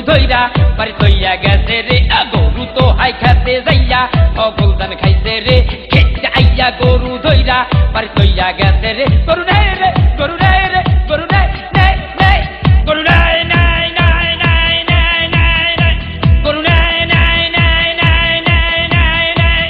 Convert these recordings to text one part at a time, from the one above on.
ধইরা বাড়ি তৈয়া গেছে রে গরু তো হাই খেতে যাইয়া অবলদান খাইছে রে খেতে আইয়া গরু ধইরা বাড়ি তৈয়া গেছে রে গরু নাই রে গরু নাই রে গরু নাই নাই নাই গরু নাই নাই নাই নাই নাই নাই নাই গরু নাই নাই নাই নাই নাই নাই নাই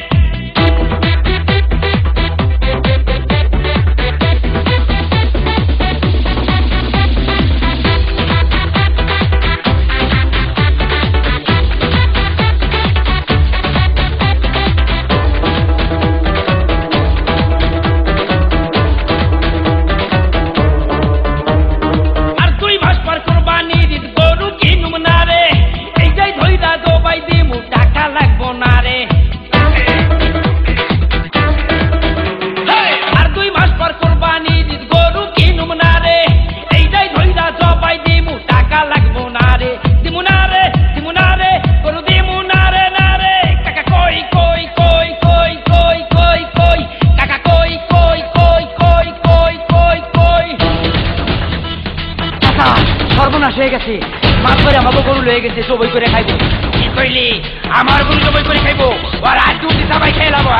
সর্বনাশ হয়ে গেছে মাছ করে আমাকে গরু লয়ে গেছে জবাই করে খাইবো কি কইলি আমার গরু জবাই করে খাইবো আর আজ দুটি সবাই খেলাবো